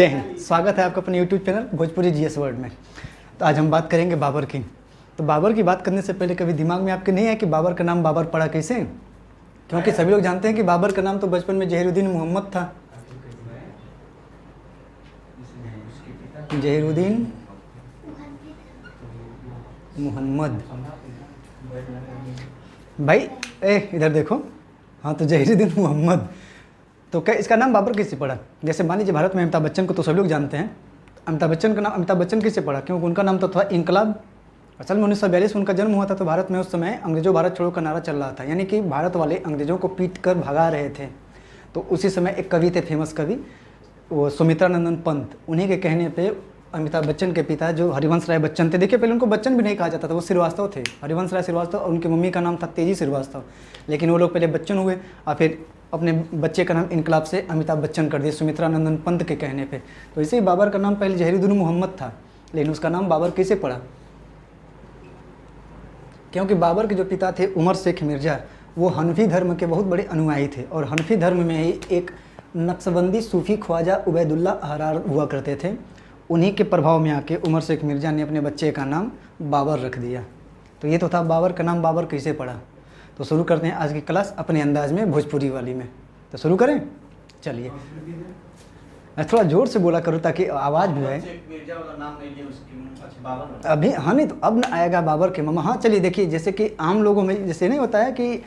जय हिंद। स्वागत है आपका अपने YouTube channel Bhojpuri GS world में। तो आज हम बात करेंगे बाबर की। तो बाबर की बात करने से पहले कभी दिमाग में आपके नहीं है कि बाबर का नाम बाबर पड़ा कैसे? क्योंकि सभी लोग जानते हैं कि बाबर का नाम तो बचपन में जहीरुद्दीन मोहम्मद था। जहीरुद्दीन मोहम्मद भाई, इधर देखो। हाँ, तो जहीरुद्दीन मोहम्मद। तो क्या इसका नाम बाबर किससे पड़ा? जैसे मान लीजिए भारत में अमिताभ बच्चन को तो सभी लोग जानते हैं। अमिताभ बच्चन का नाम अमिताभ बच्चन किससे पड़ा? क्योंकि उनका नाम तो था इनकलाब। असल में 1942 उनका जन्म हुआ था। तो भारत में उस समय अंग्रेजों भारत छोड़ो का नारा चल रहा था, यानी कि भारत वाले अंग्रेजों को पीट कर भगा रहे थे। तो उसी समय एक कवि थे, फेमस कवि, वो सुमित्रा नंदन पंत। उन्हीं के कहने पे अमिताभ बच्चन के पिता जो हरिवंश राय बच्चन थे, देखिए पहले उनको बच्चन भी नहीं कहा जाता था, वो श्रीवास्तव थे, हरिवंश राय श्रीवास्तव। और उनकी मम्मी का नाम था तेजी श्रीवास्तव। लेकिन वो लोग पहले बच्चन हुए और फिर अपने बच्चे का नाम इनकलाब से अमिताभ बच्चन कर दिए, सुमित्रा नंदन पंत के कहने पे। तो इसे बाबर का नाम पहले जहीरुद्दीन मोहम्मद था, लेकिन उसका नाम बाबर कैसे पड़ा? क्योंकि बाबर के जो पिता थे उमर शेख मिर्ज़ा, वो हनफी धर्म के बहुत बड़े अनुयायी थे। और हनफी धर्म में ही एक नक्शबंदी सूफी ख्वाजा उबैदुल्ला अहरार हुआ करते थे। उन्हीं के प्रभाव में आके उमर शेख मिर्ज़ा ने अपने बच्चे का नाम बाबर रख दिया। तो ये तो था बाबर का नाम बाबर कैसे पड़ा। तो शुरू करते हैं आज की क्लास अपने अंदाज में, भोजपुरी वाली में। तो शुरू करें, चलिए। थोड़ा ज़ोर से बोला करो ताकि आवाज़ भी आए। अभी हाँ, नहीं तो अब ना आएगा बाबर के मामा। हाँ चलिए, देखिए जैसे कि आम लोगों में जैसे नहीं होता है कि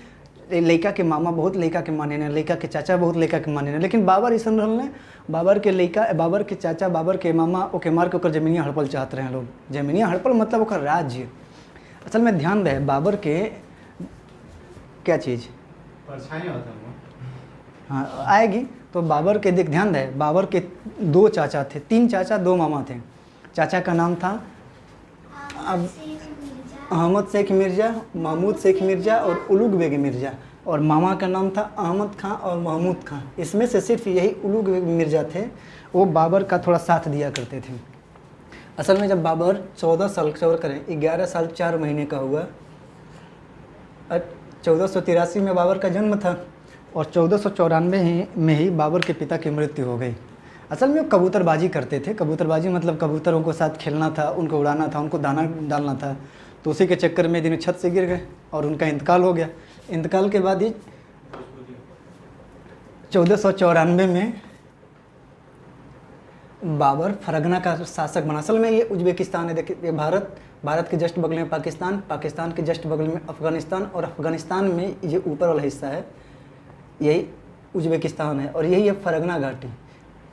लड़का के मामा बहुत लड़का के माने ने, लड़का के चाचा बहुत लड़का के माने ने, लेकिन बाबर ऐसा रहल ने, बाबर के लड़का, बाबर के चाचा, बाबर के मामा ओके मार के ओकर जमीनिया हड़पल चाहते रहे लोग। जमीनिया हड़पल मतलब ओकर राज्य। असल में ध्यान रहे बाबर के क्या चीज़ हाँ आएगी। तो बाबर के देख ध्यान रहे, बाबर के दो चाचा थे, तीन चाचा दो मामा थे। चाचा का नाम था अब अहमद शेख मिर्ज़ा, महमूद शेख मिर्ज़ा और उलुग बेग मिर्ज़ा। और मामा का नाम था अहमद खां और महमूद खां। इसमें से सिर्फ यही उलुग बेग मिर्ज़ा थे, वो बाबर का थोड़ा साथ दिया करते थे। असल में जब बाबर 14 साल 11 साल 4 महीने का हुआ, 1483 में बाबर का जन्म था और 1494 में ही बाबर के पिता की मृत्यु हो गई। असल में वो कबूतरबाजी करते थे। कबूतरबाजी मतलब कबूतरों को साथ खेलना था, उनको उड़ाना था, उनको दाना डालना था। तो उसी के चक्कर में दिन छत से गिर गए और उनका इंतकाल हो गया। इंतकाल के बाद ही 1494 में बाबर फरगना का शासक बना। असल में ये उज्बेकिस्तान है, देखिए भारत के जस्ट बगल में पाकिस्तान, पाकिस्तान के जस्ट बगल में अफ़गानिस्तान और अफ़गानिस्तान में ये ऊपर वाला हिस्सा है, यही उज्बेकिस्तान है। और यही है फरगना घाटी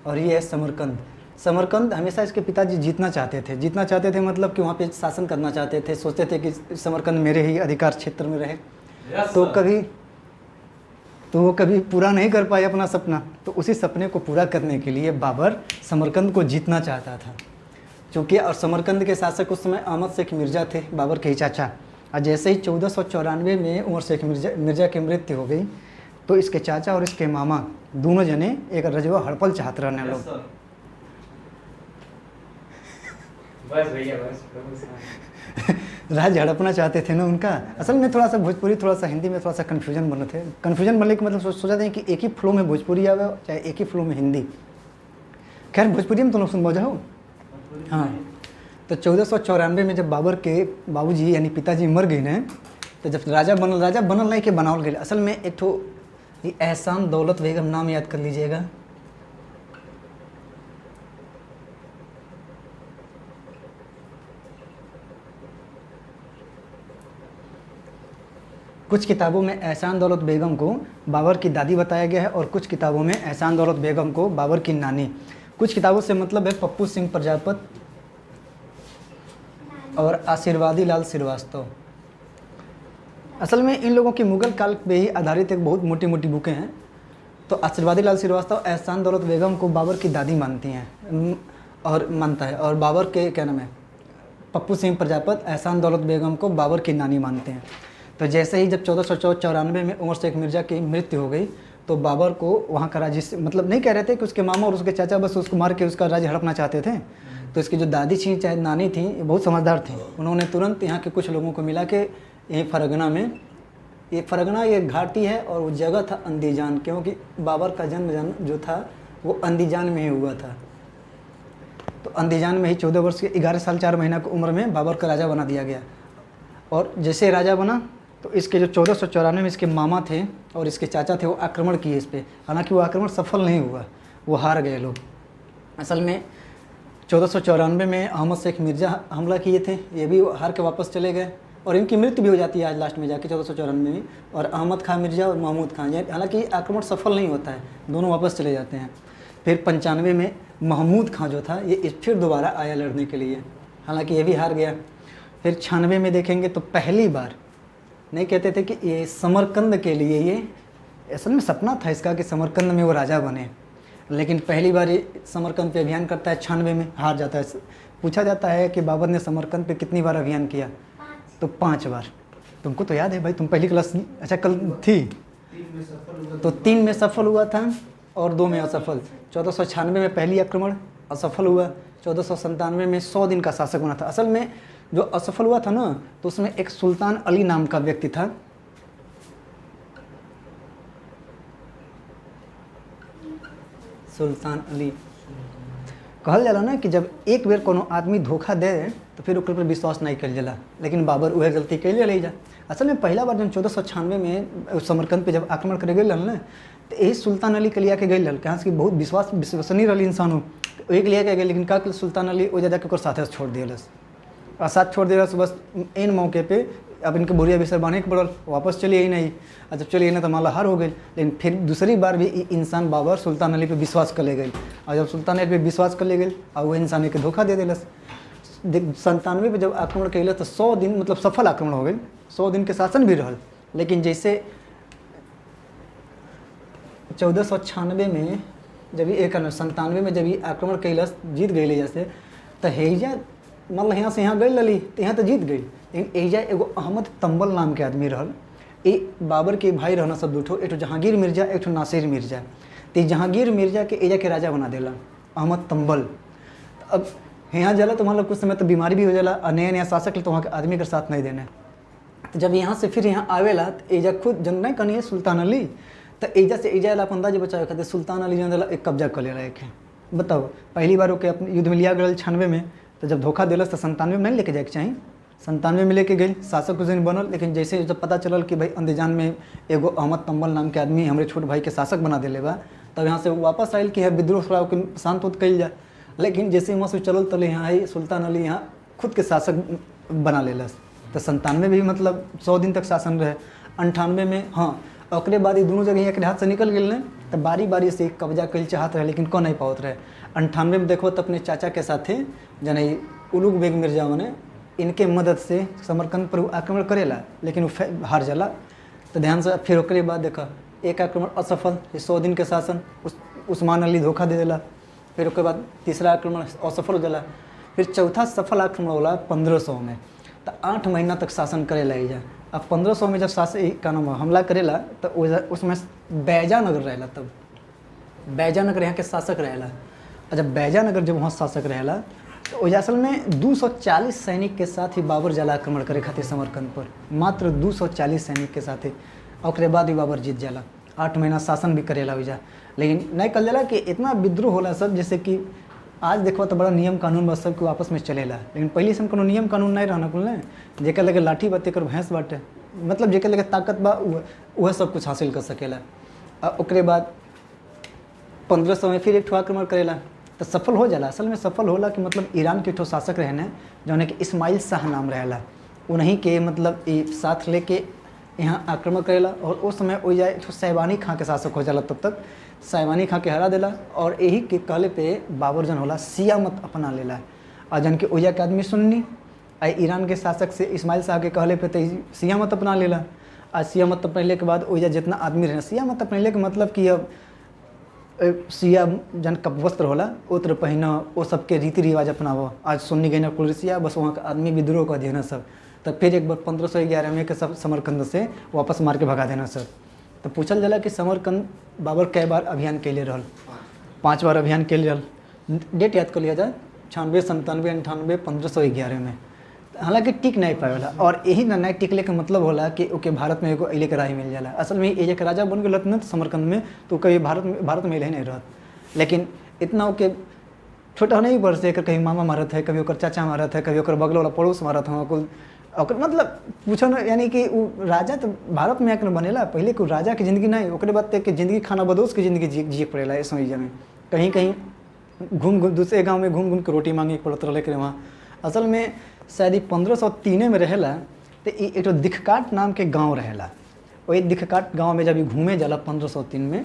और ये है समरकंद। समरकंद हमेशा इसके पिताजी जीतना चाहते थे मतलब कि वहाँ पे शासन करना चाहते थे, सोचते थे कि समरकंद मेरे ही अधिकार क्षेत्र में रहे। तो वो कभी पूरा नहीं कर पाए अपना सपना। तो उसी सपने को पूरा करने के लिए बाबर समरकंद को जीतना चाहता था। चूँकि और समरकंद के शासक उस समय अहमद शेख मिर्ज़ा थे, बाबर के ही चाचा। और जैसे ही 1494 में उमर शेख मिर्ज़ा की मृत्यु हो गई, तो इसके चाचा और इसके मामा दोनों जने एक रजवा हड़पल चाहते रहने लोग। राज हड़पना चाहते थे ना उनका। असल में थोड़ा सा भोजपुरी, थोड़ा सा हिंदी में थोड़ा सा कन्फ्यूजन बने थे। कन्फ्यूजन बनने के मतलब सोचा था कि एक ही फ्लो में भोजपुरी आवे, चाहे एक ही फ्लो में हिंदी। खैर भोजपुरी में तो लोग सुन जाओ। हाँ, तो 1494 में जब बाबर के बाबूजी यानी पिताजी मर गए ना, तो जब राजा बनल नहीं कि बनावल गए। असल में एक ठो एहसान दौलत बेगम, नाम याद कर लीजिएगा। कुछ किताबों में एहसान दौलत बेगम को बाबर की दादी बताया गया है और कुछ किताबों में एहसान दौलत बेगम को बाबर की नानी। कुछ किताबों से मतलब है पप्पू सिंह प्रजापत और आशीर्वादी लाल श्रीवास्तव। असल में इन लोगों की मुगल काल पे ही आधारित एक बहुत मोटी मोटी बुकें हैं। तो आशीर्वादी लाल श्रीवास्तव एहसान दौलत बेगम को बाबर की दादी मानती हैं और मानता है, और बाबर के क्या नाम है, पप्पू सिंह प्रजापत एहसान दौलत बेगम को बाबर की नानी मानते हैं। तो जैसे ही जब 1494 में उमर शेख मिर्ज़ा की मृत्यु हो गई, तो बाबर को वहाँ का राज्य मतलब नहीं कह रहे थे कि उसके मामा और उसके चाचा बस उसको मार के उसका राज्य हड़पना चाहते थे। तो इसकी जो दादी थी चाहे नानी थी, बहुत समझदार थी। उन्होंने तुरंत यहाँ के कुछ लोगों को मिला के यही फरगना में, ये फरगना ये घाटी है और वो जगह था अंदीजान, क्योंकि बाबर का जन्म जो था वो अंदीजान में ही हुआ था। तो अंदीजान में ही 14 वर्ष के 11 साल 4 महीना की उम्र में बाबर का राजा बना दिया गया। और जैसे राजा बना तो इसके जो 1494 में इसके मामा थे और इसके चाचा थे वो आक्रमण किए इस पर, हालांकि वो आक्रमण सफल नहीं हुआ, वो हार गए लोग। असल में 1494 में अहमद शेख मिर्ज़ा हमला किए थे, ये भी हार के वापस चले गए और इनकी मृत्यु भी हो जाती है आज लास्ट में जाके 1494 में। और अहमद खां मिर्ज़ा और महमूद खां, हालांकि आक्रमण सफल नहीं होता है, दोनों वापस चले जाते हैं। फिर 95 में महमूद खां जो था ये फिर दोबारा आया लड़ने के लिए, हालांकि ये भी हार गया। फिर 96 में देखेंगे तो पहली बार, नहीं कहते थे कि ये समरकंद के लिए, ये असल में सपना था इसका कि समरकंद में वो राजा बने, लेकिन पहली बार ये समरकंद पे अभियान करता है, 96 में हार जाता है। पूछा जाता है कि बाबर ने समरकंद पे कितनी बार अभियान किया, तो 5 बार। तुमको तो याद है भाई, तुम पहली क्लास, अच्छा कल थी, तो 3 में सफल हुआ था और 2 में असफल। 1496 में पहली आक्रमण असफल हुआ, 1497 में 100 दिन का शासक बना था। असल में जो असफल हुआ था ना, तो उसमें एक सुल्तान अली नाम का व्यक्ति था, सुल्तान अली। कहल जाला ना कि जब एक बेर कोनो आदमी धोखा दे तो फिर ओकर पर विश्वास नहीं कल जाला, लेकिन बाबर वह गलती कैले ले जा। असल में पहला बार जब 1496 में समरकंद पे जब आक्रमण करे गए ना, तो यही सुल्तान अली के लिया के गए, कहाँ से बहुत विश्वसनीय रही इंसान हो, एक लिया के गए, लेकिन का सुल्तान अली वो जाके ओकर साथे छोड़ दिलस और साथ छोड़ दिलस। बस इन मौके पे अब इनके बोरिया बिस्तर बांधे के पड़ल, वापस चलिए ही नहीं। और जब चलिए ना तो माला हार हो गई, लेकिन फिर दूसरी बार भी इंसान बाबर सुल्तान अली पे विश्वास कर ले गई, और जब सुल्तान अली पे विश्वास कर ले गई और वो इंसान के धोखा दे दिलस। 97 पे जब आक्रमण कैल तो 100 दिन मतलब सफल आक्रमण हो गई, 100 दिन के शासन भी रहल। लेकिन जैसे 1496 में जब ये 97 में जब ये आक्रमण कैलस, जीत गई जैसे, तो हेजा मतलब यहाँ से यहाँ गई लली तो यहाँ तो जीत गई, लेकिन एजा एगो अहमद तंबल नाम के आदमी रहल। ये बाबर के भाई रहना सब दूठो, एक जहांगीर मिर्जा एक नासिर मिर्जा। तो जहांगीर मिर्जा के एजा के राजा बना देला अहमद तंबल। अब यहाँ जाला तो मतलब कुछ समय तो बीमारी भी हो जाला और नया नया शासक तो वहाँ के आदमी के साथ नहीं देना। तो जब यहाँ से फिर यहाँ आवेला तो एजा खुद जन नहीं कहनी है सुल्तान अली, तो एजा से एजा ला अपन राज्य बचावे खातिर सुल्तान अली जन एक कब्जा कर ले एक। बताओ पहली बार ओके अपने युद्ध में लिया गया 96 में, तो जब धोखा दिलस तो 97 में नहीं लेके जाए के चाहिए, 97 में लेके गई, शासक कुछ दिन बनल। लेकिन जैसे जब पता चलल कि भाई अंदीजान में एगो अहमद तंबल नाम के आदमी हमारे छोट भाई के शासक बना दिले बा, तब यहाँ से वापस आयल कि है विद्रोह थोड़ा शांत होत कल जाए। लेकिन जैसे वहाँ से चलल तले यहाँ आई सुल्तान अली यहाँ खुद के शासक बना लेलस। तो 97 भी मतलब 100 दिन तक शासन रहे। 98 में हाँ, ओकरे बाद ये दोनों जगह एक हाथ से निकल गए, तो बारी बारी से कब्जा कल चाहत रहे, लेकिन कौन नहीं पावत रहे। 98 में देखो तो अपने चाचा के साथे जन उलुग बेग मिर्जा ने इनके मदद से समरकंद पर आक्रमण करेला, लेकिन वो हार जाला। तो ध्यान से फिर ओकरे बाद देखा एक आक्रमण असफल, 100 दिन के शासन, उस्मान अली धोखा दे देला। फिर उसके बाद तीसरा आक्रमण असफल हो जाला। फिर चौथा सफल आक्रमण होला 1500 में, तो 8 महीना तक शासन करेला एजा। अब 1500 में जब शासन का नाम हमला करेला तो उसमें बैजा नगर रहेला, तब बैजा नगर यहाँ के शासक रहेला। और जब बैजा नगर जब वहाँ शासक रहेला तो असल में 240 सैनिक के साथ ही बाबर जाला आक्रमण करे खातिर समरकंद पर, मात्र 240 सैनिक के साथ ही। और बाद ही बाबर जीत जाला, 8 महीना शासन भी करेला वजह। लेकिन नहीं कल जाला कि इतना विद्रोह होला सब, जैसे कि आज देखो तो बड़ा नियम कानून बस सबके आपस में चलेला, लेकिन पहले से कोनो नियम कानून नहीं रहना कुल ने। जेकर लगे लाठी बाते कर भैंस बाटे, मतलब जेकर लगे ताकत बा वह सब कुछ हासिल कर सकेला। ओकरे बाद 1500 में फिर एक ठो आक्रमण करेला तो सफल हो जाला। असल में सफल होला कि मतलब ईरान के ठो शासक रहने जौन कि इस्माइल शाह नाम रहेला, उन्हीं के मतलब साथ लेके यहाँ आक्रमण करेला। और उस समय हो जाए ठो सैबानी खां के शासक हो जाला, तब तक सैबानी खां के हरा देला। और यही के कहले पे बाबर जन होला सिया मत अपना लेला, और जन के ओजा के आदमी सुन्नी आई ईरान के शासक से इस्माइल शाह के कहले पे तो सिया मत अपना लेला। और सिया मत अपने के बाद ओजा जितना आदमी रहे, सिया मत अपने के मतलब कि अब सिया जन कप वस्त्र होला उत्र पहिना, वो सबके रीति रिवाज अपनावो। आज सुन्नी गई ना कुलसिया, बस वहाँ का आदमी विद्रोह कर देना सब। तब फिर एक बार 1511 में के सब समरकंद से वापस मार के भगा देना सब। तो पूछल जाला कि समरकंद बाबर कई बार अभियान कैले रहल, 5 बार अभियान कैले रहल। डेट याद कर लिया जाए 96, 97, 98, 1511 में। हालांकि टिक नहीं पाएला, और यही ना नहीं टिकले का मतलब होला कि ओके भारत में एगो अइले के राही मिल जाला। असल में एजे के राजा बन गलत न समरकंद में, तो कभी भारत में अइले नहीं रहत। लेकिन इतना ओके छोटा नहीं पर से एकर कहीं मामा मारत है, कभी ओकर चाचा मारत है, कभी ओकर बगल वाला पड़ोस मारत है कुल ओकर मतलब पूछो ना, यानी कि वो राजा तो भारत में आकर बनेला, पहले को राजा की ज़िंदगी नहीं, ओकरे बाद के ज़िंदगी खाना बदोश की ज़िंदगी जिए पड़ेला इस समय में। कहीं कहीं घूम घूम दूसरे गांव में घूम घूम के रोटी मांगे पड़त रहे के वहाँ। असल में शायद 1503 में रहेला, तो एक तो दिखकाट नाम के गांव रहेला। वही दिखकाट गांव में जब ये घूमे जाला 1503 में,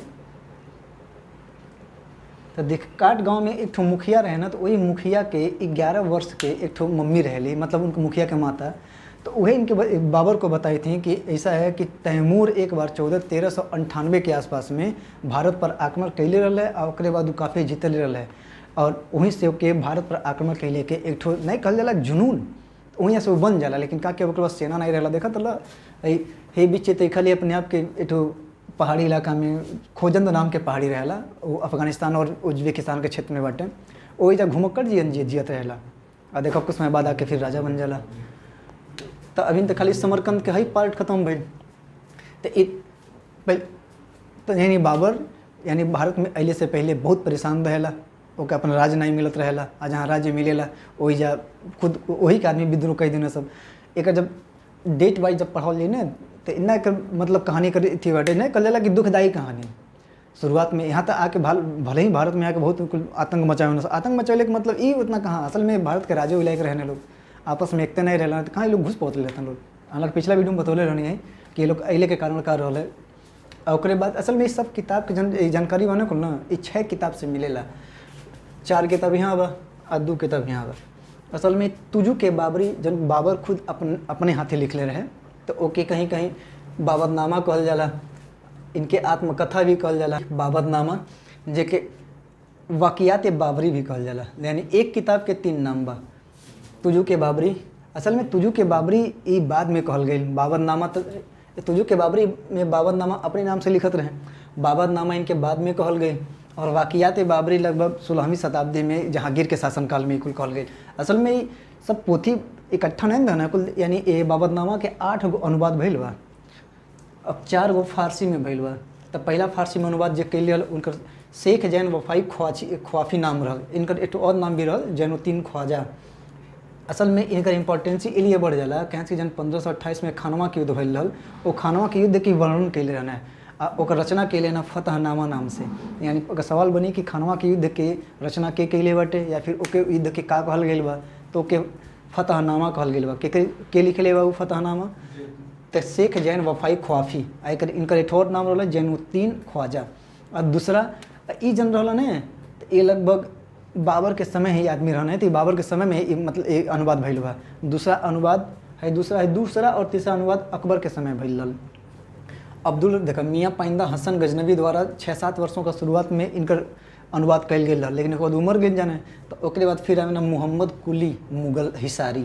तो दिखकाट गांव में एक ठो मुखिया रहे ना, तो वही मुखिया के 11 वर्ष के एक ठो मम्मी रहेली, मतलब उनके मुखिया के माता। तो वही इनके बाबर को बताई थी कि ऐसा है कि तैमूर एक बार 1398 के आसपास में भारत पर आक्रमण कैले रहे, और उसके बाद काफ़ी जीतल रहे, और वहीं से के भारत पर आक्रमण कैले के एक ठो नहीं कहल जाला जुनून, वहीं से वो बन जाला। लेकिन का क्या ओकर सेना नहीं रहा, देखा तो हे बीच तो खाली अपने आप के एक पहाड़ी इलाका में खोजंद नाम के पहाड़ी रहेला, वो अफगानिस्तान और उज्बेकिस्तान के क्षेत्र में बाटे, वही जब घुमक्कर जियत रहेला। और देखो कुछ समय बाद आके फिर राजा बन जाला। तो अभी तो खाली समरकंद के हई पार्ट खत्म भइल। तो यानी बाबर यानी भारत में अइले से पहले बहुत परेशान रहेला, ओके अपन राज नहीं मिलत रहेला, आ जहाँ राज्य मिलेला वही जा खुद वही के आदमी विद्रोह कई दिन सब। एक जब डेट वाइज जब पढ़ाओ ली ना, तो इतना कर मतलब कहानी कर थी बाटे नहीं कल जाला कि दुखदायी कहानी शुरुआत में। यहाँ तक आके भले ही भारत में आके बहुत आतंक मचावे, आतंक मचावे के मतलब ये उतना कहाँ, असल में भारत के राजो इलाके रहने लोग आपस में एकते नहीं रहना, तो कहाँ लोग घुस पहुँच लेते हैं लोग। हालांकि पिछला वीडियो में बतौले रहनी है कि ये लोग अइले के कारण का रहा है। और उसके बाद असल में इस सब किताब के जानकारी बने को ना ये 6 किताब से मिलेला, 4 किताब यहाँ बा और 2 किताब यहाँ बा। असल में तुजू के बाबरी जब बाबर खुद अपने हाथे लिख ले रहे, तो ओके कहीं कहीं बाबरनामा कहल जाला, इनके आत्मकथा भी कहल जाला बाबरनामा, जेके वाकियात बाबरी भी कहल जाला। यानी एक किताब के 3 नाम बा, तुजू के बाबरी। असल में तुजू के बाबरी ये बाद में कहल गई, बाबरनामा तो तुजू के बाबरी में बाबरनामा अपने नाम से लिखत रहे, बाबरनामा इनके बाद में कहल गई। और वाकियात बाबरी लगभग 16वीं शताब्दी में जहांगीर के शासनकाल में कुल कहल गई। असल में ये सब पोथी इकट्ठा नहीं रहना कुल, यानी ये बाबरनामा के 8 गो अनुवाद भइल बा, अब 4 गो फारसी में भइल बा। तो पहला फारसी में अनुवाद जो कैल उनकर शेख जैन वफाई ख्वाफी नाम रहा, इनकर एक और नाम भी रहा जैनुद्दीन ख्वाजा। असल में इनकर इम्पोर्टेंसी इसलिए बढ़ जाला कि जन 1528 में खानवा के युद्ध भइल रहल, वो खानवा के युद्ध के वर्णन कैले रहना है, ओकर रचना कैले ना फतहनामा नाम से। यानी अगर सवाल बनी कि खानवा के युद्ध के रचना के कैले बाटे या फिर ओके युद्ध के का कहल गई बा, तो ओके फतहनामा कहल गई बा। के लिखले बा वो फतहनामा, तो शेख जैन वफाई ख्वाफी, आकर इनकर एक और नाम रहा जैनुद्दीन ख्वाजा। और दूसरा ई जन रहा ने, तो ये लगभग बाबर के समय ही आदमी रहने, तो बाबर के समय में मतलब एक अनुवाद भइल बा। दूसरा अनुवाद है दूसरा और तीसरा अनुवाद अकबर के समय भइल रहल। अब्दुल देखा मियाँ पाइंदा हसन गजनवी द्वारा 6-7 वर्षों का शुरुआत में इनकर अनुवाद कैल गया, लेकिन एक बाद उमर गई जाने, तो ओकरे बाद फिर आना मोहम्मद कुली मुगल हिसारी।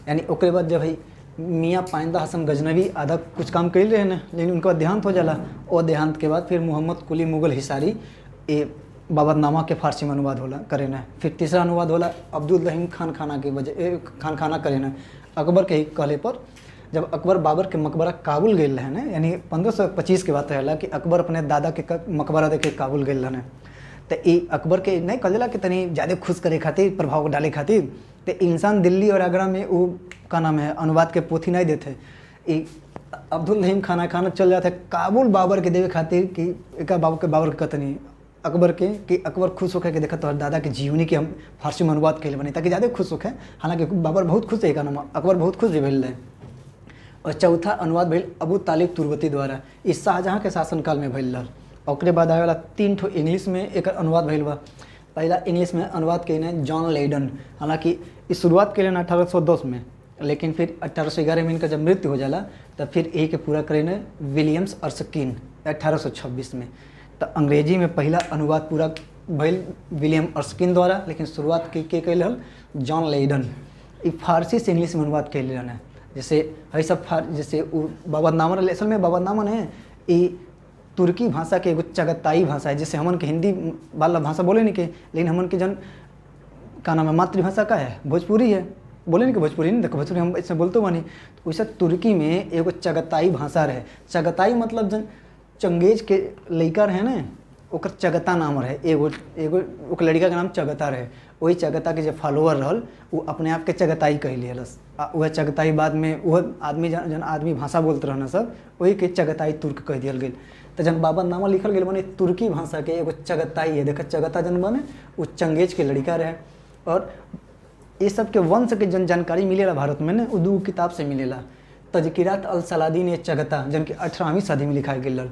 यानी ओकरे बाद जब है मियाँ पाइंदा हसन गजनवी आधा कुछ काम कैल रहे हैं, लेकिन उनका देहांत हो जाला, और देहांत के बाद फिर मोहम्मद कुली मुगल हिसारी ये बाबरनामा के फारसी में अनुवाद होला करे ना। फिर तीसरा अनुवाद होला अब्दुल रहीम खान खाना के वजह खाना करे ना, अकबर के कहले पर जब अकबर बाबर के मकबरा काबुल गए रहे ना, यानी 1525 के बात रहेला कि अकबर अपने दादा के मकबरा देखे काबुल गए रहे। तो ये अकबर के नहीं कहला कि तनी ज़्यादा खुश करे खातिर, प्रभाव डाले खातिर, तो इंसान दिल्ली और आगरा में वो का नाम है अनुवाद के पोथी नहीं देते, ये अब्दुल रहीम खाना चल जाते काबुल बाबर के देवे खातिर कि बाबर के कतनी अकबर के कि अकबर खुश होकर के देखा तो दादा के जीवनी के हम फारसी में अनुवाद कैले बनी ताकि ज़्यादा खुश होके। हालांकि बाबर बहुत खुश है, नाम अकबर बहुत खुश भेल रहे। और चौथा अनुवाद भेल अबू तालिब तुर्बती द्वारा, इस शाहजहाँ के शासनकाल में भेल रहा। और बाद आए वाला 3 ठो इंग्लिश में एक अनुवाद भेल बा। पहला इंग्लिश में अनुवाद कैले जॉन लेडन, हालांकि इस शुरुआत के लिए 1810 में, लेकिन फिर 1811 में इनका जब मृत्यु हो जाला तब फिर यही के पूरा करें विलियम्स अर्स्किन 1826 में। तो अंग्रेजी में पहला अनुवाद पूरा भइल विलियम अर्स्किन द्वारा, लेकिन शुरुआत के कैल हल जॉन लेडन। ये फारसी से इंग्लिश में अनुवाद कैले रहना, जैसे है सब जैसे बाबरनामा रहे। असल में बाबरनामा है ये तुर्की भाषा के एगो चगताई भाषा है, जैसे हमन के हिंदी वाला भाषा बोले नहीं के, लेकिन हमन के जन का नाम है मातृभाषा का है भोजपुरी है, बोले नहीं कि भोजपुरी नहीं, देखो भोजपुरी हम इसमें बोलते बनी। तो वैसे तुर्की में एगो चगताई भाषा रहे। चगताई मतलब जन चंगेज के लड़का रहे ना, ओकर चगता नाम रहे, एगो एगो ओकर लड़का के नाम चगता रहे। वही चगता के जो फॉलोअर रहल वो अपने आप के चगताई कह लियलस। वह चगताई बाद में वह आदमी जन आदमी भाषा बोलते रहना सब वही के चगताई तुर्क कह दियल गई। तो जन बाबरनामा लिखल गया बने तुर्की भाषा के एगो चगताई है। देखा चगता जन बने वो चंगेज के लड़का रहे। और ये सब के वंश के जन जानकारी मिलेला भारत में न वो दो किताब से मिलेला। तजकिरात अल सलादीन चगता जन कि 18वीं सदी में लिखा गया।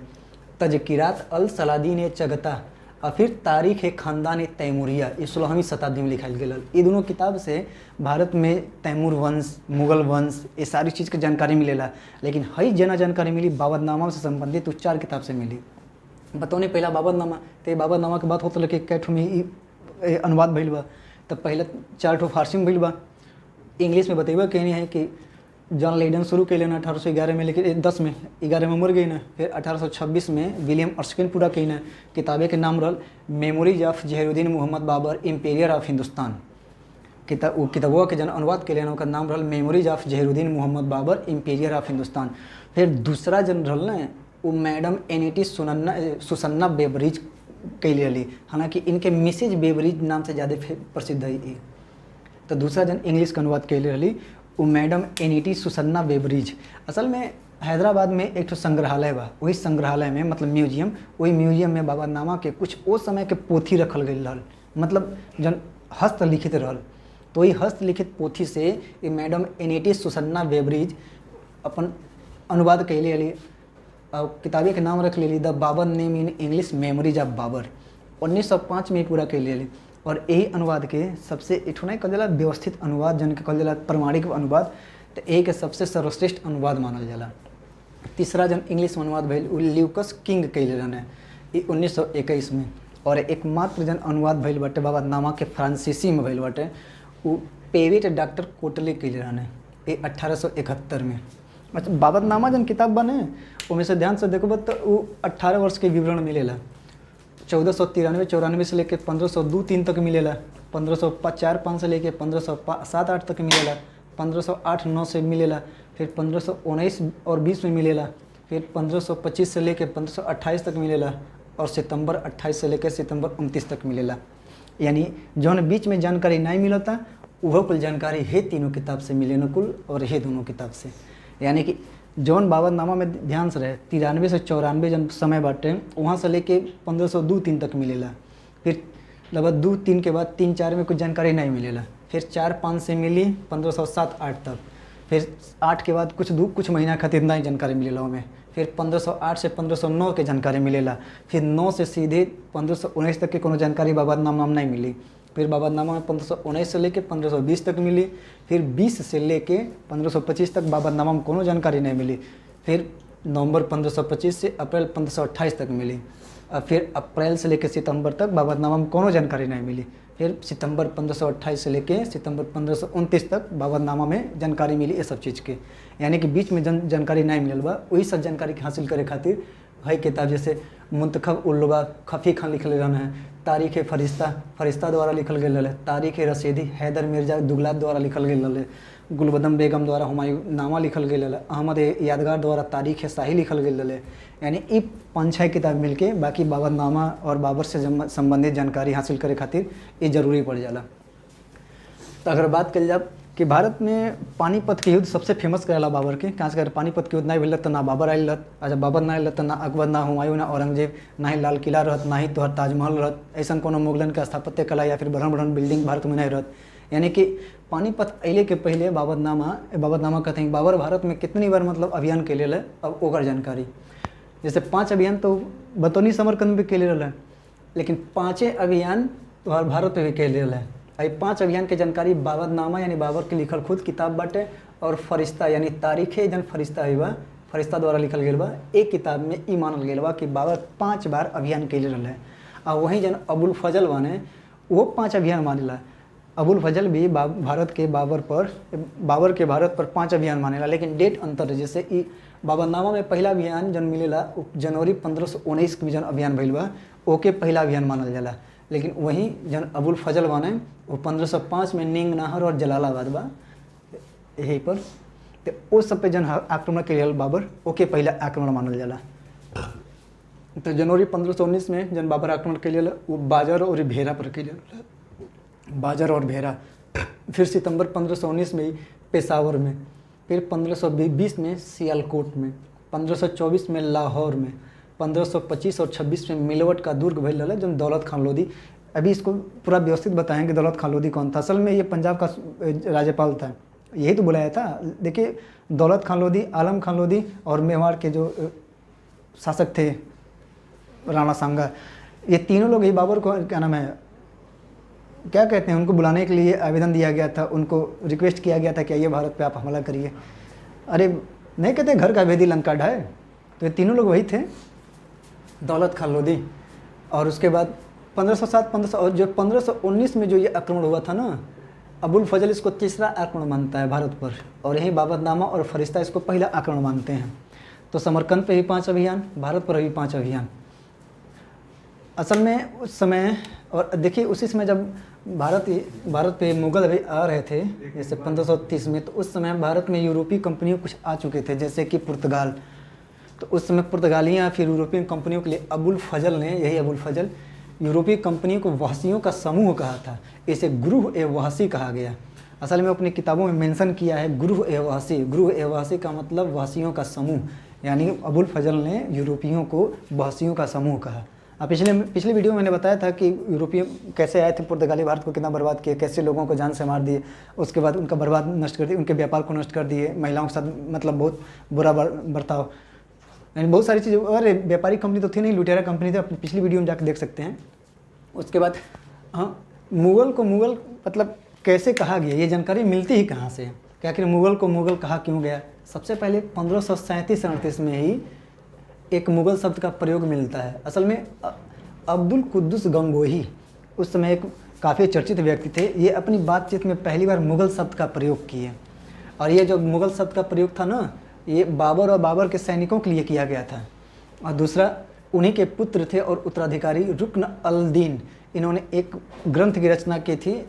तजकिरात अल सलादीन चगता और फिर तारीख ख़ानदान तैमूरिया ये 16वीं शताब्दी में लिखाई गया। ये दोनों किताब से भारत में तैमूर वंश, मुगल वंश ये सारी चीज़ की जानकारी मिलेला। लेकिन हई जना जानकारी मिली बाबरनामा से संबंधित 4 किताब से मिली। बतौने पहला बाबरनामा तो बाबरनामा के बात होता कि कैठो में अनुवाद भइल बा। तो पहले 4 ठो फारसी में भइल बा। इंग्लिश में बतेबा कहनी है कि जॉन लेडन शुरू कैले ना 1811 में, लेकिन 10 में 11 में मर गई ना। फिर 1826 में विलियम अर्स्किन पूरा कही ना। किताबे के नाम रहल memories of Zahiruddin Mohammad Babur emperor of Hindustan. किताबों के जन अनुवाद के लिए नाम रहल memories of Zahiruddin Mohammad Babur emperor of Hindustan. फिर दूसरा जन रहल ना वो मैडम एनिटी सुसन्ना बेबरीज कैले रही। हालांकि इनके मिसेज बेबरीज नाम से ज़्यादा प्रसिद्ध है ये। तो दूसरा जन इंग्लिश का अनुवाद कैले रही वो मैडम एनिटी सुसन्ना बेबरीज। असल में हैदराबाद में एक संग्रहालय बा। वही संग्रहालय में मतलब म्यूजियम, वही म्यूजियम में बाबरनामा के कुछ उस समय के पोथी रखल गई रहल, मतलब जन हस्तलिखित रहल। तो वही हस्तलिखित पोथी से ये मैडम एनिटी सुसन्ना बेबरीज अपन अनुवाद कैले रही। और किताबे के नाम रख ले the Babur nama in English memories of Babur 1905 में पूरा कैले रही। और यही अनुवाद के सबसे एक नहीं कहल जाला व्यवस्थित अनुवाद जन के कहल जाला प्रमाणिक अनुवाद। तो एक के सबसे सर्वश्रेष्ठ अनुवाद मानल जाला। तीसरा जन इंग्लिश में अनुवाद भइल ल्यूकस किंग कैले रहने 1921 में। और एकमात्र जन अनुवाद भइल बाटे बाबरनामा के फ्रांसीसी में भइल बाटे वो पेविट डॉक्टर कोटले कैले रहने 1871 में। अच्छा बाबरनामा जन किताब बने उनमें से ध्यान से देखो तो वो 18 वर्ष के विवरण मिलेला। 1493-94 से लेकर 1502-3 तक मिलेला। 1504-5 से लेकर 1507-8 तक मिलेला। 1508-9 से मिलेला। फिर 1519 और 20 में मिलेला। फिर 1525 से लेकर 1528 तक मिलेला। और सितंबर 28 से लेकर सितंबर 29 तक मिलेला। यानी जौन बीच में जानकारी नहीं मिलता वह कुल जानकारी है तीनों किताब से मिले न कुल और है दोनों किताब से। यानी कि जौन बाबरनामा में ध्यान से रहे 93 से 94 जन समय बाटे वहाँ से लेके 1502-3 तक मिलेला। फिर लगभग 2-3 के बाद 3-4 में कुछ जानकारी नहीं मिलेला। फिर 4-5 से मिली 1507-8 तक। फिर 8 के बाद कुछ महीना खातिर नहीं जानकारी मिलेला हमें। फिर 1508 से 1509 के जानकारी मिलेला। फिर 9 से सीधे 1519 तक के कोनो जानकारी बाबरनामा में नहीं मिली। फिर बाबरनामा में 1519 से लेके 1520 तक मिली। फिर 20 से लेके 1525 तक बाबरनामा में कोनो जानकारी नहीं मिली। फिर नवंबर 1525 से अप्रैल 1528 तक मिली। और फिर अप्रैल से लेकर सितंबर तक बाबरनामा में कोनो जानकारी नहीं मिली। फिर सितंबर 1528 से लेके सितंबर 1529 तक बाबरनामा में जानकारी मिली ये सब चीज़ के। यानी कि बीच में जानकारी नहीं मिलल बा। वही सब जानकारी के हासिल करे खातिर है किताब जैसे मुंतखब उल्लुगा खफ़ी खान लिखल रहना है। तारीख़ फरिश्ता द्वारा लिखल गया है। तारीख़ रसीदी हैदर मिर्जा दुगलात द्वारा लिखल गया है। गुलबदम बेगम द्वारा हुमायूं नामा लिखल गया है। अहमद यादगार द्वारा तारीख़ शाही लिखल गया है। यानी ये 5-6 किताब मिलके बाकी बाबरनामा और बाबर से संबंधित जानकारी हासिल करे खातिर ये जरूरी पड़ जाला। तो अगर बात कल जाए कि भारत में पानीपत के युद्ध सबसे फेमस करेला बाबर के। कहाँ से पानीपत के युद्ध नहीं भेल तो ना बाबर आयल रहत। अच्छा बाबर ना आयल तो ना अकबर ना हुमायूं ना औरंगजेब ना ही लाल किला रहत ना ही तोहर ताजमहल रहत। ऐसा कोनो मुगलन के स्थापत्य कला या फिर बड़न बिल्डिंग भारत में नहीं रहत। यानी कि पानीपत अले के पहले बाबरनामा कहते हैं बाबर भारत में कितनी बार मतलब अभियान के लिए अब ओकर जानकारी जैसे 5 अभियान तो बतौनी समरकंद में के लिए लेकिन 5 अभियान तो भारत में भी के लिए। 5 अभियान के जानकारी बाबरनामा यानी बाबर के लिखल खुद किताब बाटे। और फरिश्ता यानी तारीख़ जन फरिश्ता है बा फरिश्ता द्वारा लिखल गया बा। एक किताब में ई मानल गया बा कि बाबर 5 बार अभियान के लिए रहे। और वहीं जन अबुल फजल बने वो 5 अभियान मानेला। अबुल फजल भी भारत के बाबर के भारत पर 5 अभियान मानेला। लेकिन डेट अंतर है। जैसे ई बाबरनामा में पहला अभियान जन मिलेला जनवरी 1519 के जन अभियान भइल बा ओके पहला अभियान मानल जाला। लेकिन वहीं जन अबुल फजल बने वो 1505 में नींग नाहर और जलालाबाद बा यहीं पर। तो उस सब पे जन आक्रमण के लिए बाबर ओके पहला आक्रमण मानल जाला। तो जनवरी 1519 में जन बाबर आक्रमण के लिए वो बाजार और भेरा पर के लिए, बाजार और भेरा। फिर सितंबर 1519 में ही पेशावर में, फिर 1520 में सियालकोट में, 1524 में लाहौर में, 1525 और 26 में मिलवट का दुर्ग भइल रहा जन दौलत खान लोधी। अभी इसको पूरा व्यवस्थित बताएंगे दौलत खान लोधी कौन था। असल में ये पंजाब का राज्यपाल था, यही तो बुलाया था। देखिए दौलत खान लोधी, आलम खान लोधी और मेवाड़ के जो शासक थे राणा सांगा, ये तीनों लोग ही बाबर को क्या नाम है, क्या कहते हैं, उनको बुलाने के लिए आवेदन दिया गया था, उनको रिक्वेस्ट किया गया था कि आइए भारत पे आप हमला करिए। अरे नहीं कहते घर का भेदी लंका ढाए, तो ये तीनों लोग वही थे, दौलत खान लोधी। और उसके बाद 1507 1500 और जो 1519 में जो ये आक्रमण हुआ था ना, अबुल फजल इसको तीसरा आक्रमण मानता है भारत पर, और यही बाबरनामा और फरिश्ता इसको पहला आक्रमण मानते हैं। तो समरकंद पे भी 5 अभियान, भारत पर भी 5 अभियान। असल में उस समय, और देखिए उसी समय जब भारत पे मुगल अभी आ रहे थे जैसे 1530 में, तो उस समय भारत में यूरोपीय कंपनियों कुछ आ चुके थे जैसे कि पुर्तगाल। तो उस समय पुर्तगालियाँ फिर यूरोपीय कंपनियों के लिए अबुल फजल ने, यही अबुल फजल, यूरोपीय कंपनियों को वहसियों का समूह कहा था। इसे गुरूह ए वहसी कहा गया। असल में अपनी किताबों में मेंशन किया है गुरूह ए वहसी। गुरूह ए वहसी का मतलब वहसियों का समूह, यानी अबुल फजल ने यूरोपियों को वहसियों का समूह कहा। अब पिछले वीडियो में मैंने बताया था कि यूरोपीय कैसे आए थे, पुर्तगाली भारत को कितना बर्बाद किए, कैसे लोगों को जान से मार दिए, उसके बाद उनका बर्बाद नष्ट कर दिए, उनके व्यापार को नष्ट कर दिए, महिलाओं के साथ मतलब बहुत बुरा बर्ताव, यानी बहुत सारी चीज़ें। और व्यापारिक कंपनी तो थी नहीं, लुटेरा कंपनी थी, अपनी पिछली वीडियो में जाकर देख सकते हैं। उसके बाद हाँ, मुग़ल को मुग़ल मतलब कैसे कहा गया, ये जानकारी मिलती ही कहाँ से, क्या आखिर मुग़ल को मुग़ल कहा क्यों गया। सबसे पहले 1537-38 में ही एक मुग़ल शब्द का प्रयोग मिलता है। असल में अब्दुल कुद्दुस गंगोही उस समय एक काफ़ी चर्चित व्यक्ति थे, ये अपनी बातचीत में पहली बार मुग़ल शब्द का प्रयोग किए। और ये जो मुग़ल शब्द का प्रयोग था ना, ये बाबर और बाबर के सैनिकों के लिए किया गया था। और दूसरा, उन्हीं के पुत्र थे और उत्तराधिकारी रुकन अल दीन, इन्होंने एक ग्रंथ की रचना की थी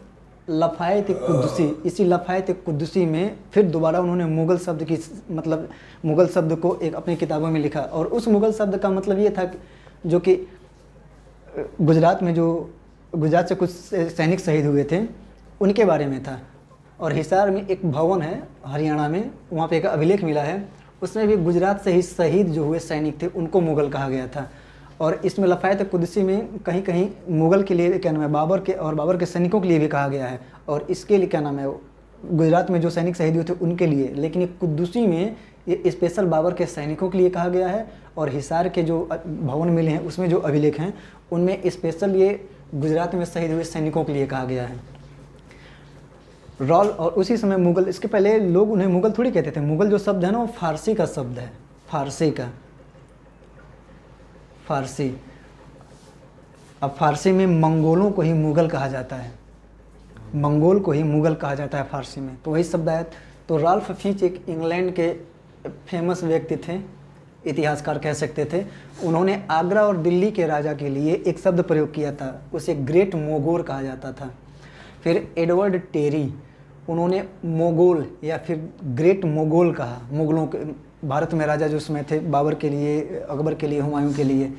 लफ़ायत कुद्दुसी। इसी लफ़ायत कुद्दुसी में फिर दोबारा उन्होंने मुग़ल शब्द की मतलब मुग़ल शब्द को एक अपनी किताबों में लिखा। और उस मुग़ल शब्द का मतलब ये था जो कि गुजरात में, जो गुजरात से कुछ सैनिक शहीद हुए थे उनके बारे में था। और हिसार में एक भवन है हरियाणा में, वहाँ पे एक अभिलेख मिला है, उसमें भी गुजरात से ही शहीद जो हुए सैनिक थे उनको मुग़ल कहा गया था। और इसमें लफ़ायत कुद्दुसी में कहीं कहीं मुग़ल के लिए क्या नाम है, बाबर के और बाबर के सैनिकों के लिए भी कहा गया है, और इसके लिए क्या नाम है, गुजरात में जो सैनिक शहीद हुए थे उनके लिए। लेकिन ये कुद्दुसी में ये स्पेशल बाबर के सैनिकों के लिए कहा गया है, और हिसार के जो भवन मिले हैं उसमें जो अभिलेख हैं उनमें स्पेशल ये गुजरात में शहीद हुए सैनिकों के लिए कहा गया है। रॉल, और उसी समय मुग़ल, इसके पहले लोग उन्हें मुग़ल थोड़ी कहते थे। मुग़ल जो शब्द है ना वो फारसी का शब्द है, फारसी का, फारसी। अब फारसी में मंगोलों को ही मुग़ल कहा जाता है, मंगोल को ही मुग़ल कहा जाता है फारसी में, तो वही शब्द आया। तो राल्फ फिंच एक इंग्लैंड के फेमस व्यक्ति थे, इतिहासकार कह सकते थे। उन्होंने आगरा और दिल्ली के राजा के लिए एक शब्द प्रयोग किया था, उसे ग्रेट मोगोर कहा जाता था। फिर एडवर्ड टेरी, उन्होंने मोगोल या फिर ग्रेट मोगोल कहा, मुग़लों के भारत में राजा जो उसमें थे, बाबर के लिए, अकबर के लिए, हुमायूं के लिए।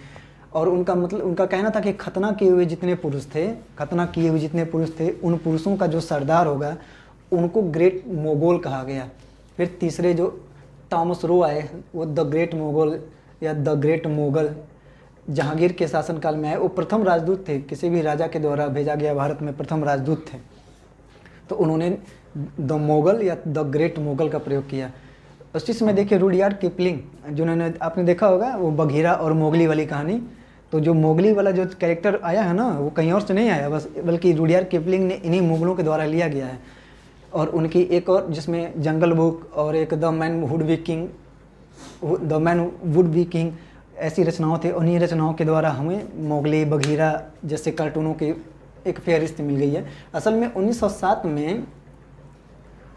और उनका मतलब, उनका कहना था कि खतना किए हुए जितने पुरुष थे, खतना किए हुए जितने पुरुष थे, उन पुरुषों का जो सरदार होगा उनको ग्रेट मोगोल कहा गया। फिर तीसरे जो टॉमस रो आए, वो द ग्रेट मोगल या द ग्रेट मोगल, जहांगीर के शासनकाल में आए। वो प्रथम राजदूत थे, किसी भी राजा के द्वारा भेजा गया भारत में प्रथम राजदूत थे। तो उन्होंने द मोगल या द ग्रेट मोगल का प्रयोग किया। उसी समय देखिए रुडयार्ड किपलिंग, जिन्होंने आपने देखा होगा वो बघीरा और मोगली वाली कहानी, तो जो मोगली वाला जो कैरेक्टर आया है ना वो कहीं और से नहीं आया बस, बल्कि रुडयार्ड किपलिंग ने इन्हीं मुग़लों के द्वारा लिया गया है। और उनकी एक और, जिसमें जंगल बुक और एक the man would be king, ऐसी रचनाओं थे। उन्हीं रचनाओं के द्वारा हमें मोगली, बघीरा जैसे कार्टूनों की एक फेहरिस्त मिल गई है। असल में 1907 में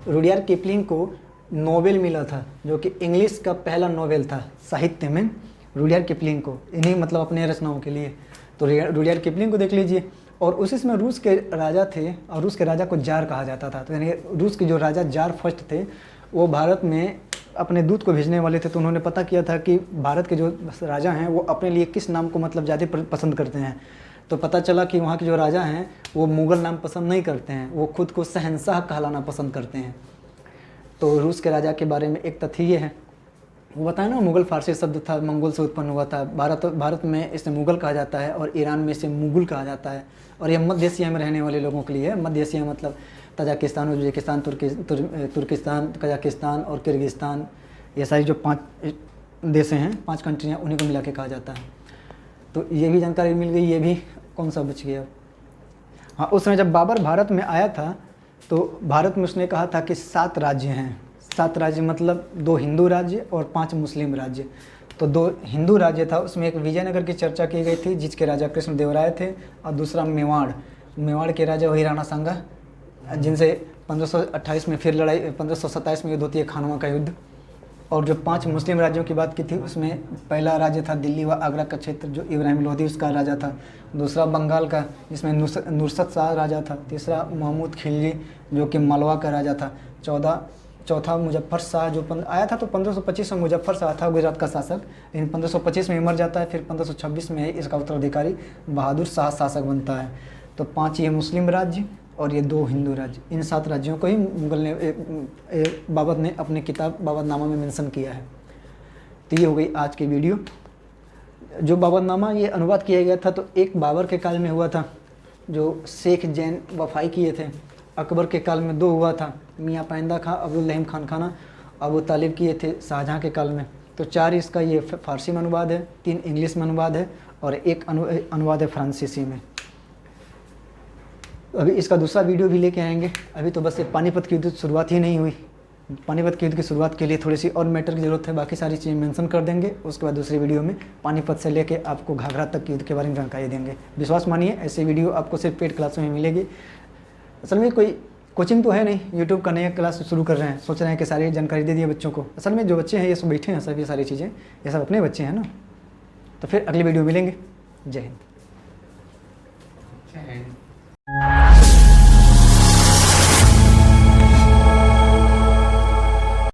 रुडयार्ड किपलिंग को नोबेल मिला था, जो कि इंग्लिश का पहला नोवेल था साहित्य में, रुडयार्ड किपलिंग को, इन्हीं मतलब अपने रचनाओं के लिए। तो रुडयार्ड किपलिंग को देख लीजिए। और उसी समय रूस के राजा थे, और रूस के राजा को जार कहा जाता था। तो यानी रूस के जो राजा जार फर्स्ट थे, वो भारत में अपने दूत को भेजने वाले थे तो उन्होंने पता किया था कि भारत के जो राजा हैं वो अपने लिए किस नाम को मतलब ज़्यादा पसंद करते हैं। तो पता चला कि वहाँ के जो राजा हैं वो मुग़ल नाम पसंद नहीं करते हैं, वो खुद को शहंशाह कहलाना पसंद करते हैं। तो रूस के राजा के बारे में एक तथ्य ये है, वो बताया ना मुग़ल फ़ारसी शब्द था, मंगोल से उत्पन्न हुआ था। भारत में इसे मुग़ल कहा जाता है और ईरान में इसे मुग़ल कहा जाता है। और यह मध्य एशिया में रहने वाले लोगों के लिए है। मध्य एशिया मतलब तजाकिस्तान, उज्बेकिस्तान, तुर्किस्तान, कजाकिस्तान और किर्गिस्तान, ये सारी जो 5 देश हैं, 5 कंट्रियाँ, उन्हीं को मिला के कहा जाता है। तो ये भी जानकारी मिल गई, ये भी कौन सा बच गया। हाँ, उस समय जब बाबर भारत में आया था तो भारत में उसने कहा था कि 7 राज्य हैं। 7 राज्य मतलब 2 हिंदू राज्य और 5 मुस्लिम राज्य। तो 2 हिंदू राज्य था, उसमें एक विजयनगर की चर्चा की गई थी जिसके राजा कृष्णदेवराय थे, और दूसरा मेवाड़ के राजा वही राणा सांगा, जिनसे 1528 में फिर लड़ाई, 1527 में युद्ध होती है, खानवा का युद्ध। और जो 5 मुस्लिम राज्यों की बात की थी उसमें पहला राज्य था दिल्ली व आगरा का क्षेत्र, जो इब्राहिम लोधी उसका राजा था। दूसरा बंगाल का, जिसमें नुसरत शाह राजा था। तीसरा महमूद खिलजी जो कि मालवा का राजा था। चौथा मुजफ्फर शाह जो आया था, तो 1525 में मुजफ्फर शाह था गुजरात का शासक, लेकिन 1525 में मर जाता है। फिर 1526 में इसका उत्तराधिकारी बहादुर शाह शासक बनता है। तो 5 ये मुस्लिम राज्य और ये 2 हिंदू राज्य, इन 7 राज्यों को ही मुगल ने बाबर ने अपनी किताब बाबरनामा में मेंशन किया है। तो ये हो गई आज की वीडियो। जो बाबरनामा ये अनुवाद किया गया था तो एक बाबर के काल में हुआ था, जो शेख जैन वफाई किए थे। अकबर के काल में 2 हुआ था, मियाँ पाइंदा खां, अब्दुल रहीम खान खाना, अबू तालिब किए थे शाहजहाँ के काल में। तो 4 इसका ये फ़ारसी में अनुवाद है, 3 इंग्लिश में अनुवाद है और 1 अनुवाद है फ्रांसीसी में। अभी इसका दूसरा वीडियो भी लेके आएंगे। अभी तो बस ये पानीपत की युद्ध की शुरुआत ही नहीं हुई। पानीपत की युद्ध की शुरुआत के लिए थोड़ी सी और मैटर की ज़रूरत है, बाकी सारी चीज़ें मेंशन कर देंगे। उसके बाद दूसरी वीडियो में पानीपत से लेके आपको घाघरा तक की युद्ध के बारे में जानकारी देंगे। विश्वास मानिए, ऐसे वीडियो आपको सिर्फ पेड क्लासों में मिलेगी। असल में कोई कोचिंग तो है नहीं, यूट्यूब का नया क्लास शुरू कर रहे हैं, सोच रहे हैं कि सारी जानकारी दे दिए बच्चों को। असल में जो बच्चे हैं ये सब बैठे हैं, सब ये सारी चीज़ें ये सब अपने बच्चे हैं ना। तो फिर अगली वीडियो मिलेंगे। जय हिंद।